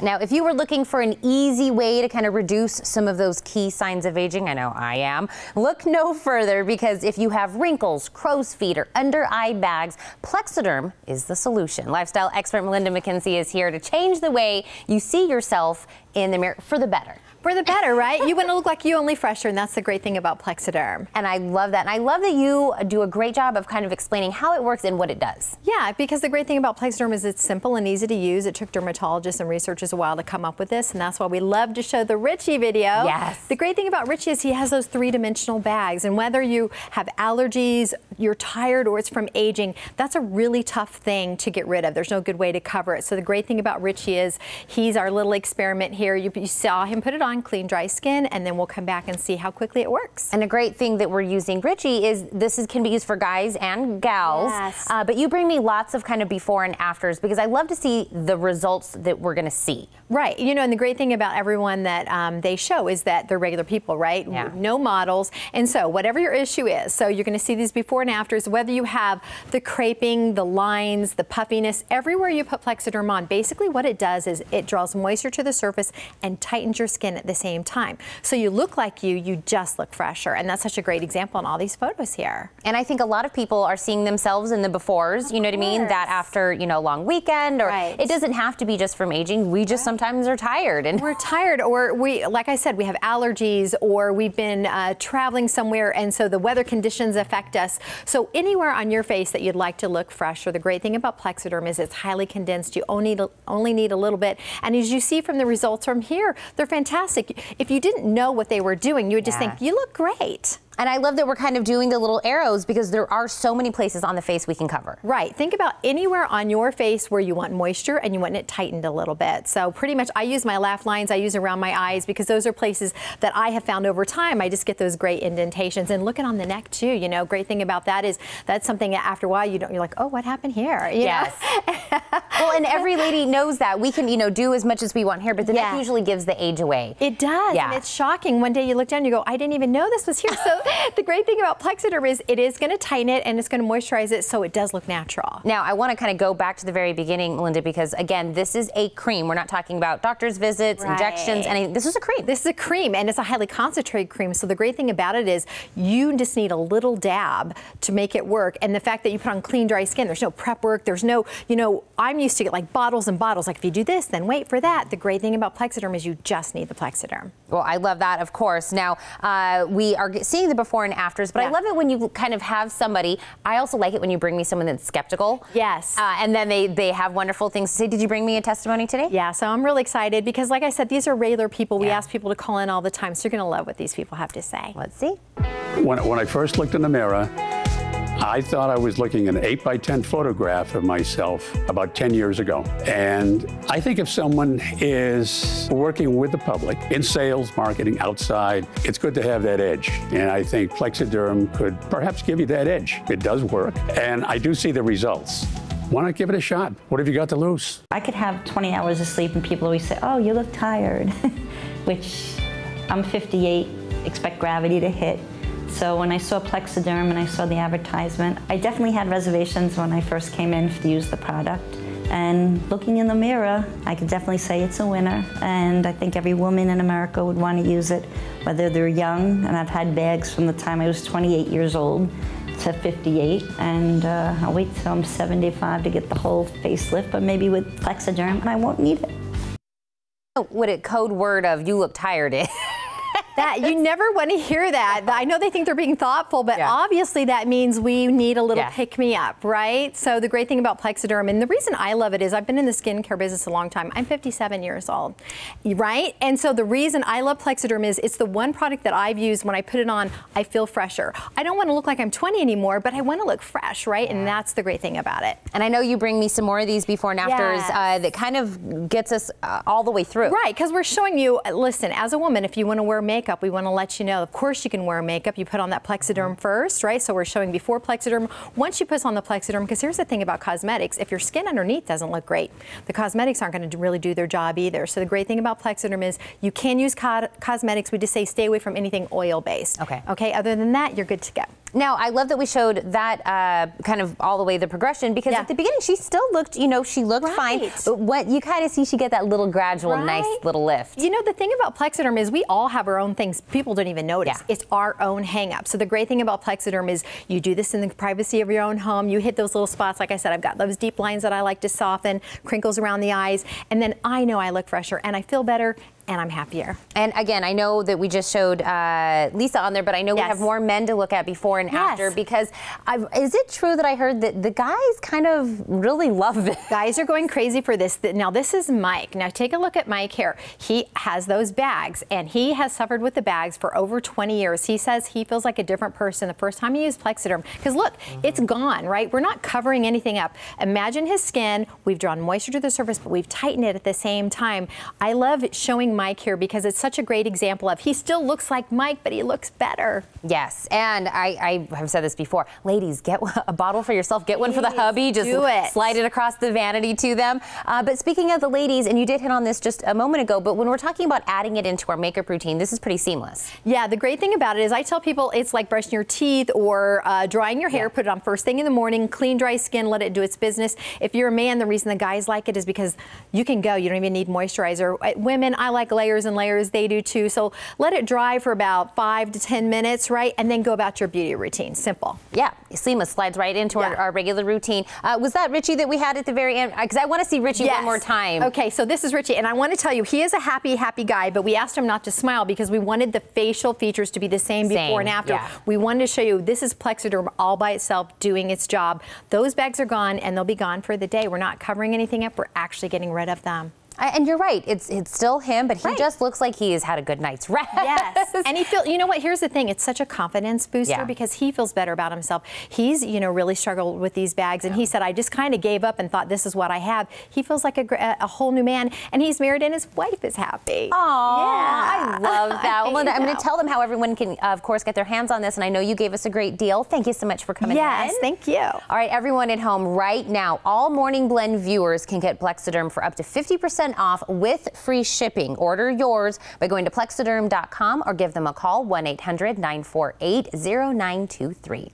Now, if you were looking for an easy way to kind of reduce some of those key signs of aging, I know I am, look no further, because if you have wrinkles, crow's feet, or under eye bags, Plexaderm is the solution. Lifestyle expert Melinda McKinsey is here to change the way you see yourself in the mirror for the better. For the better, right? You want to look like you, only fresher, and that's the great thing about Plexaderm. And I love that. And I love that you do a great job of kind of explaining how it works and what it does. Yeah, because the great thing about Plexaderm is it's simple and easy to use. It took dermatologists and researchers a while to come up with this, and that's why we love to show the Richie video. Yes. The great thing about Richie is he has those three-dimensional bags, and whether you have allergies, you're tired, or it's from aging, that's a really tough thing to get rid of. There's no good way to cover it. So the great thing about Richie is he's our little experiment here. You saw him put it on, clean, dry skin, and then we'll come back and see how quickly it works. And a great thing that we're using Richie is can be used for guys and gals. Yes. But you bring me lots of kind of before and afters, because I love to see the results that we're going to see. Right. You know, and the great thing about everyone that they show is that they're regular people, right? Yeah. No models. And so whatever your issue is, so you're going to see these before and afters, whether you have the creping, the lines, the puffiness, everywhere you put Plexaderm on, basically what it does is it draws moisture to the surface and tightens your skin at the same time. So you look like you just look fresher. And that's such a great example in all these photos here. And I think a lot of people are seeing themselves in the befores, you know what I mean? That after, you know, a long weekend, or it doesn't have to be just from aging. We just sometimes are tired. And we're tired, or we, like I said, we have allergies, or we've been traveling somewhere, and so the weather conditions affect us. So anywhere on your face that you'd like to look fresher, the great thing about Plexaderm is it's highly condensed. You only need a little bit. And as you see from the results from here, they're fantastic. If you didn't know what they were doing, you would just think, you look great. And I love that we're kind of doing the little arrows, because there are so many places on the face we can cover. Right. Think about anywhere on your face where you want moisture and you want it tightened a little bit. So pretty much I use my laugh lines, I use around my eyes, because those are places that I have found over time I just get those great indentations. And looking on the neck too, you know, great thing about that is that's something that after a while you're like, oh, what happened here? You know? Well, and every lady knows that we can, you know, do as much as we want here, but the neck usually gives the age away. It does. Yeah. And it's shocking. One day you look down and you go, I didn't even know this was here. So the great thing about Plexaderm is it is going to tighten it and it's going to moisturize it so it does look natural. Now, I want to kind of go back to the very beginning, Melinda, because again, this is a cream. We're not talking about doctor's visits, injections, anything. This is a cream. This is a cream, and it's a highly concentrated cream. So the great thing about it is you just need a little dab to make it work. And the fact that you put on clean, dry skin, there's no prep work. There's no, you know, I'm used to get like bottles and bottles. Like if you do this, then wait for that. The great thing about Plexaderm is you just need the Plexaderm. Well, I love that, of course. Now, we are seeing the before and afters, but I love it when you kind of have somebody. I also like it when you bring me someone that's skeptical. Yes. And then they have wonderful things to say. Did you bring me a testimony today? Yeah, so I'm really excited because, like I said, these are regular people. We ask people to call in all the time, so you're going to love what these people have to say. Let's see. When I first looked in the mirror, I thought I was looking at an 8x10 photograph of myself about 10 years ago. And I think if someone is working with the public in sales, marketing, outside, it's good to have that edge. And I think Plexaderm could perhaps give you that edge. It does work, and I do see the results. Why not give it a shot? What have you got to lose? I could have 20 hours of sleep and people always say, oh, you look tired, which I'm 58, expect gravity to hit. So when I saw Plexaderm and I saw the advertisement, I definitely had reservations when I first came in to use the product. And looking in the mirror, I could definitely say it's a winner. And I think every woman in America would want to use it, whether they're young, and I've had bags from the time I was 28 years old to 58, and I'll wait till I'm 75 to get the whole facelift, but maybe with Plexaderm I won't need it. What a code word of "you look tired" is. That you never want to hear that. I know they think they're being thoughtful, but obviously that means we need a little pick-me-up, right? So the great thing about Plexaderm, and the reason I love it is I've been in the skincare business a long time. I'm 57 years old, right? And so the reason I love Plexaderm is it's the one product that I've used. When I put it on, I feel fresher. I don't want to look like I'm 20 anymore, but I want to look fresh, right? And that's the great thing about it. And I know you bring me some more of these before and afters that kind of gets us all the way through. Right, because we're showing you, listen, as a woman, if you want to wear makeup, makeup, we want to let you know, of course you can wear makeup. You put on that Plexaderm first, right? So we're showing before Plexaderm. Once you put on the Plexaderm, because here's the thing about cosmetics, if your skin underneath doesn't look great, the cosmetics aren't going to really do their job either. So the great thing about Plexaderm is you can use cosmetics. We just say stay away from anything oil-based. Okay. Okay, other than that, you're good to go. Now, I love that we showed that kind of all the way the progression, because at the beginning she still looked, you know, she looked fine. But what you kind of see, she get that little gradual, nice little lift. You know, the thing about Plexaderm is we all have our own things people don't even notice. It's our own hang-up. So the great thing about Plexaderm is you do this in the privacy of your own home. You hit those little spots. Like I said, I've got those deep lines that I like to soften, crinkles around the eyes, and then I know I look fresher and I feel better and I'm happier. And again, I know that we just showed Lisa on there, but I know we have more men to look at before and after, because is it true that I heard that the guys kind of really love this? Guys are going crazy for this. Now this is Mike. Now take a look at Mike here. He has those bags and he has suffered with the bags for over 20 years. He says he feels like a different person the first time he used Plexaderm, because look, it's gone, right? We're not covering anything up. Imagine his skin. We've drawn moisture to the surface, but we've tightened it at the same time. I love showing Mike here because it's such a great example of he still looks like Mike, but he looks better. Yes, and I have said this before. Ladies, get a bottle for yourself, get one for the hubby, just slide it across the vanity to them. But speaking of the ladies, and you did hit on this just a moment ago, but when we're talking about adding it into our makeup routine, this is pretty seamless. Yeah, the great thing about it is I tell people it's like brushing your teeth or drying your hair. Put it on first thing in the morning, clean, dry skin, let it do its business. If you're a man, the reason the guys like it is because you can go. You don't even need moisturizer. Women, I like layers and layers. They do too. So let it dry for about 5 to 10 minutes, right? And then go about your beauty routine. Simple. Yeah, seamless, slides right into our regular routine. Was that Richie that we had at the very end? Because I want to see Richie one more time. Okay, so this is Richie, and I want to tell you, he is a happy guy, but we asked him not to smile because we wanted the facial features to be the same before and after. We wanted to show you this is Plexaderm all by itself doing its job. Those bags are gone, and they'll be gone for the day. We're not covering anything up. We're actually getting rid of them. And you're right, it's still him, but he just looks like he has had a good night's rest. Yes, and he feels, you know what, here's the thing, it's such a confidence booster because he feels better about himself. He's, you know, really struggled with these bags, and he said, I just kind of gave up and thought this is what I have. He feels like a whole new man, and he's married and his wife is happy. Oh, I love that. Well, Linda, I'm going to tell them how everyone can, of course, get their hands on this, and I know you gave us a great deal. Thank you so much for coming in. Yes, thank you. All right, everyone at home, right now, all Morning Blend viewers can get Plexaderm for up to 50% off with free shipping. Order yours by going to plexaderm.com or give them a call, 1-800-948-0923.